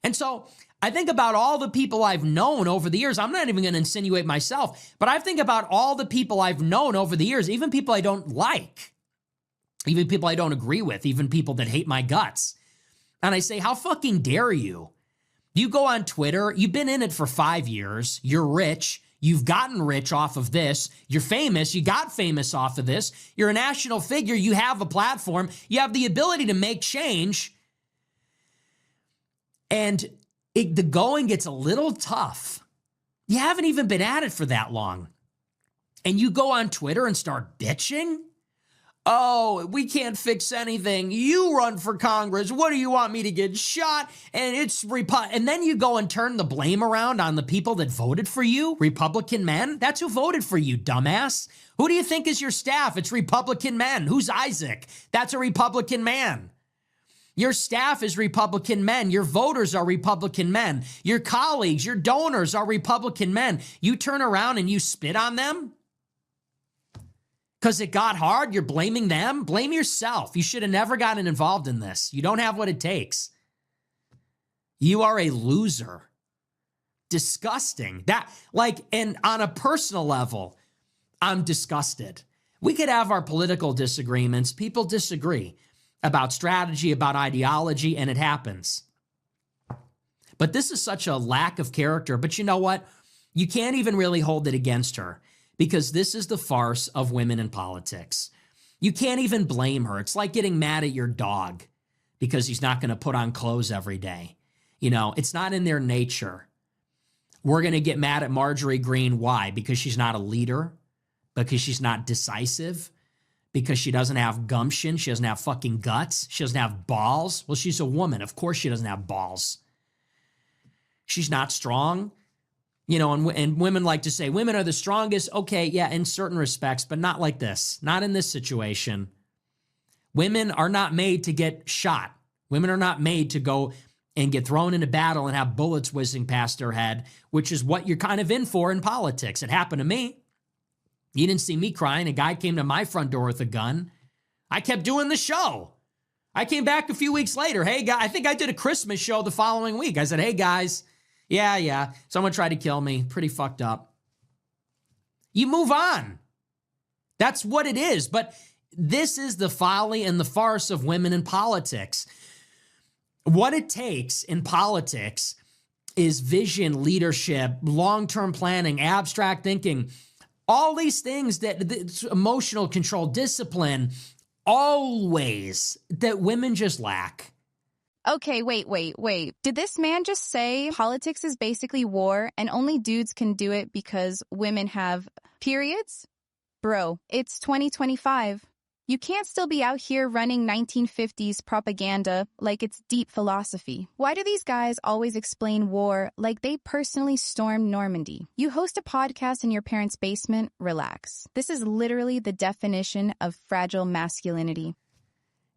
And so I think about all the people I've known over the years. I'm not even going to insinuate myself, but I think about all the people I've known over the years, even people I don't like, even people I don't agree with, even people that hate my guts. And I say, how fucking dare you? You go on Twitter, you've been in it for 5 years, you're rich, you've gotten rich off of this, you're famous, you got famous off of this, you're a national figure, you have a platform, you have the ability to make change, and the going gets a little tough. You haven't even been at it for that long. And you go on Twitter and start bitching? Oh, we can't fix anything. You run for Congress. What do you want me to get shot? And and then you go and turn the blame around on the people that voted for you, Republican men. That's who voted for you, dumbass. Who do you think is your staff? It's Republican men. Who's Isaac? That's a Republican man. Your staff is Republican men. Your voters are Republican men. Your colleagues, your donors are Republican men. You turn around and you spit on them because it got hard. You're blaming them. Blame yourself. You should have never gotten involved in this. You don't have what it takes. You are a loser. Disgusting. And on a personal level, I'm disgusted. We could have our political disagreements. People disagree about strategy, about ideology, and it happens. But this is such a lack of character. But you know what? You can't even really hold it against her because this is the farce of women in politics. You can't even blame her. It's like getting mad at your dog because he's not going to put on clothes every day. You know, it's not in their nature. We're going to get mad at Marjorie Greene. Why? Because she's not a leader, because she's not decisive, because she doesn't have gumption. She doesn't have fucking guts. She doesn't have balls. Well, she's a woman. Of course she doesn't have balls. She's not strong. You know, and women like to say women are the strongest. Okay, yeah, in certain respects, but not like this. Not in this situation. Women are not made to get shot. Women are not made to go and get thrown into battle and have bullets whizzing past their head, which is what you're kind of in for in politics. It happened to me. You didn't see me crying. A guy came to my front door with a gun. I kept doing the show. I came back a few weeks later. Hey, guys, I think I did a Christmas show the following week. I said, hey, guys, yeah, someone tried to kill me. Pretty fucked up. You move on. That's what it is. But this is the folly and the farce of women in politics. What it takes in politics is vision, leadership, long-term planning, abstract thinking, all these things that emotional control, discipline, always that women just lack. Okay, wait. Did this man just say politics is basically war and only dudes can do it because women have periods? Bro, it's 2025. You can't still be out here running 1950s propaganda like it's deep philosophy. Why do these guys always explain war like they personally stormed Normandy? You host a podcast in your parents' basement? Relax. This is literally the definition of fragile masculinity.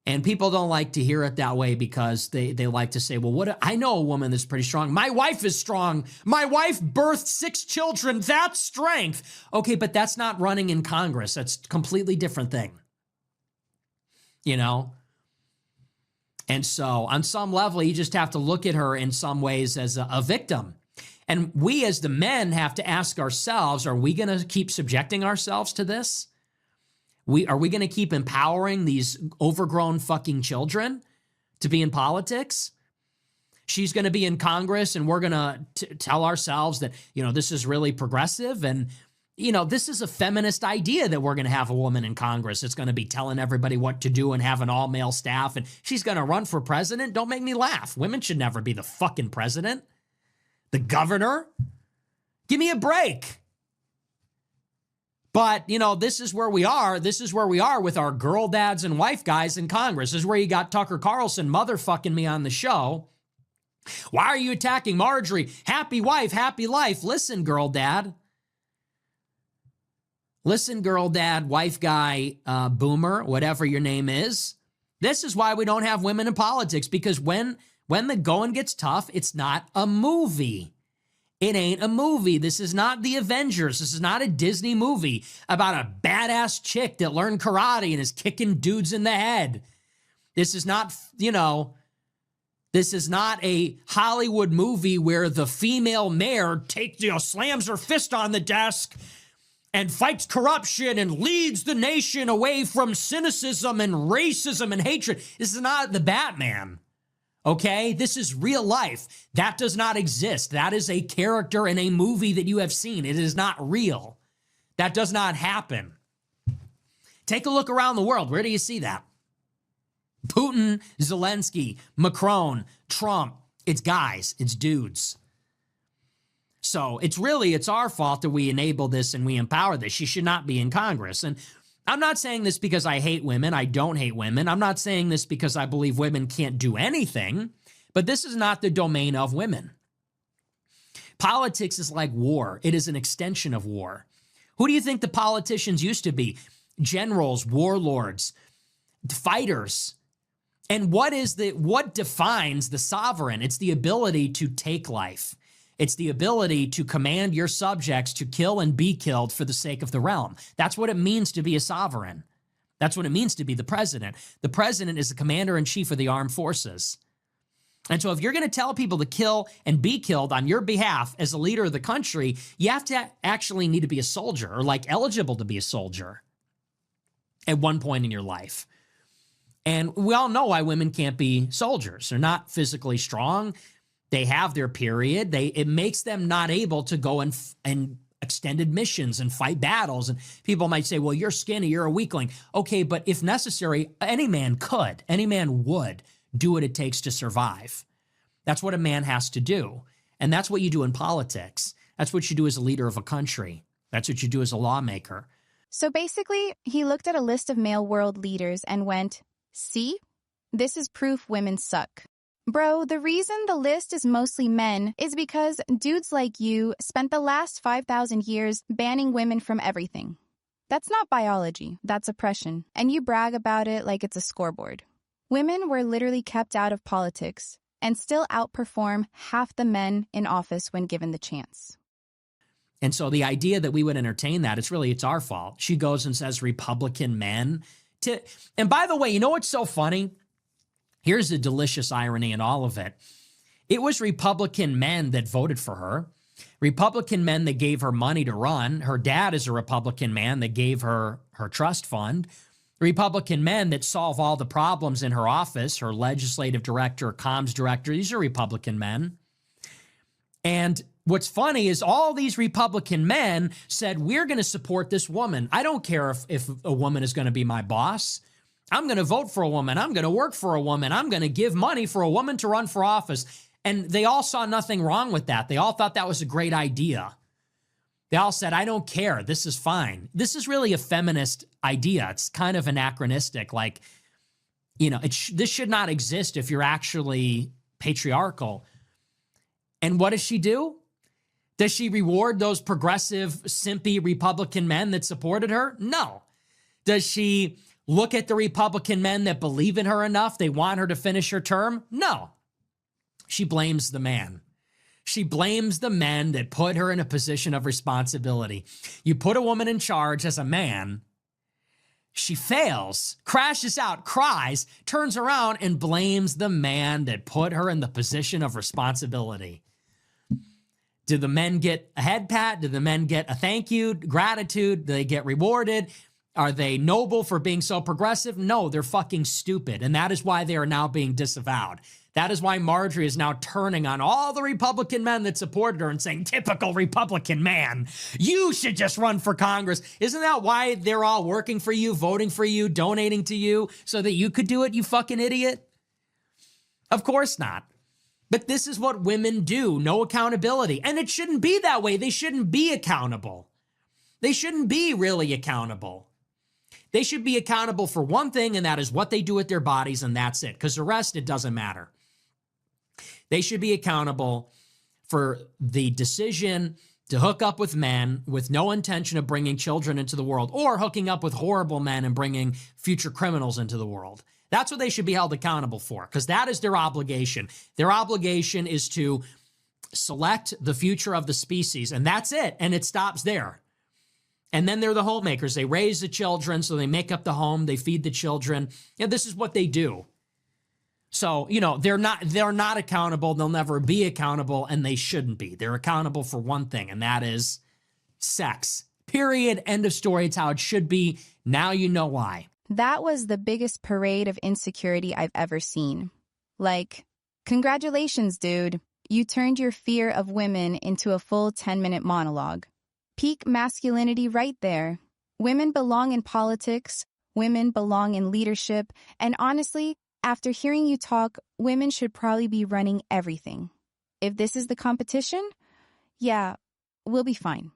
And people don't like to hear it that way because they like to say, well, I know a woman that's pretty strong. My wife is strong. My wife birthed 6 children. That's strength. Okay, but that's not running in Congress. That's a completely different thing. You know? And so on some level, you just have to look at her in some ways as a victim. And we as the men have to ask ourselves, are we going to keep subjecting ourselves to this? Are we going to keep empowering these overgrown fucking children to be in politics? She's going to be in Congress and we're going to tell ourselves that, you know, this is really progressive and, you know, this is a feminist idea that we're going to have a woman in Congress. It's going to be telling everybody what to do and have an all-male staff, and she's going to run for president. Don't make me laugh. Women should never be the fucking president. The governor. Give me a break. But, you know, this is where we are. This is where we are with our girl dads and wife guys in Congress. This is where you got Tucker Carlson motherfucking me on the show. Why are you attacking Marjorie? Happy wife, happy life. Listen, girl dad. Listen, girl dad, wife guy, boomer, whatever your name is. This is why we don't have women in politics, because when the going gets tough, it's not a movie. It ain't a movie. This is not the Avengers. This is not a Disney movie about a badass chick that learned karate and is kicking dudes in the head. This is not, you know, This is not a Hollywood movie where the female mayor slams her fist on the desk and fights corruption and leads the nation away from cynicism and racism and hatred. This is not the Batman, okay? This is real life. That does not exist. That is a character in a movie that you have seen. It is not real. That does not happen. Take a look around the world. Where do you see that? Putin, Zelensky, Macron, Trump. It's guys. It's dudes. So it's our fault that we enable this and we empower this. She should not be in Congress. And I'm not saying this because I hate women. I don't hate women. I'm not saying this because I believe women can't do anything. But this is not the domain of women. Politics is like war. It is an extension of war. Who do you think the politicians used to be? Generals, warlords, fighters. And what defines the sovereign? It's the ability to take life. It's the ability to command your subjects to kill and be killed for the sake of the realm. That's what it means to be a sovereign. That's what it means to be the president. The president is the commander-in-chief of the armed forces. And so if you're going to tell people to kill and be killed on your behalf as a leader of the country, you have to actually need to be a soldier or like eligible to be a soldier at one point in your life. And we all know why women can't be soldiers. They're not physically strong. They have their period. It makes them not able to go and extended missions and fight battles. And people might say, well, you're skinny, you're a weakling. Okay, but if necessary, any man would do what it takes to survive. That's what a man has to do. And that's what you do in politics. That's what you do as a leader of a country. That's what you do as a lawmaker. So basically, he looked at a list of male world leaders and went, see, this is proof women suck. Bro, the reason the list is mostly men is because dudes like you spent the last 5,000 years banning women from everything. That's not biology, that's oppression, and you brag about it like it's a scoreboard. Women were literally kept out of politics and still outperform half the men in office when given the chance. And so the idea that we would entertain that, it's our fault. She goes and says Republican men. And by the way, you know what's so funny? Here's the delicious irony in all of it. It was Republican men that voted for her. Republican men that gave her money to run. Her dad is a Republican man that gave her her trust fund. Republican men that solve all the problems in her office, her legislative director, comms director. These are Republican men. And what's funny is all these Republican men said, we're going to support this woman. I don't care if a woman is going to be my boss. I'm going to vote for a woman. I'm going to work for a woman. I'm going to give money for a woman to run for office. And they all saw nothing wrong with that. They all thought that was a great idea. They all said, I don't care. This is fine. This is really a feminist idea. It's kind of anachronistic. Like, this should not exist if you're actually patriarchal. And what does she do? Does she reward those progressive, simpy Republican men that supported her? No. Does she look at the Republican men that believe in her enough? They want her to finish her term? No. She blames the man. She blames the men that put her in a position of responsibility. You put a woman in charge as a man, she fails, crashes out, cries, turns around and blames the man that put her in the position of responsibility. Do the men get a head pat? Do the men get a thank you, gratitude? Do they get rewarded? Are they noble for being so progressive? No, they're fucking stupid. And that is why they are now being disavowed. That is why Marjorie is now turning on all the Republican men that supported her and saying, typical Republican man, you should just run for Congress. Isn't that why they're all working for you, voting for you, donating to you so that you could do it, you fucking idiot? Of course not. But this is what women do. No accountability. And it shouldn't be that way. They shouldn't be accountable. They shouldn't be really accountable. They should be accountable for one thing, and that is what they do with their bodies, and that's it. Because the rest, it doesn't matter. They should be accountable for the decision to hook up with men with no intention of bringing children into the world, or hooking up with horrible men and bringing future criminals into the world. That's what they should be held accountable for, because that is their obligation. Their obligation is to select the future of the species, and that's it, and it stops there. And then they're the homemakers. They raise the children, so they make up the home, they feed the children. Yeah, this is what they do. So, they're not accountable. They'll never be accountable, and they shouldn't be. They're accountable for one thing, and that is sex. Period. End of story. It's how it should be. Now you know why. That was the biggest parade of insecurity I've ever seen. Like, congratulations, dude. You turned your fear of women into a full 10-minute monologue. Peak masculinity right there. Women belong in politics. Women belong in leadership. And honestly, after hearing you talk, women should probably be running everything. If this is the competition, yeah, we'll be fine.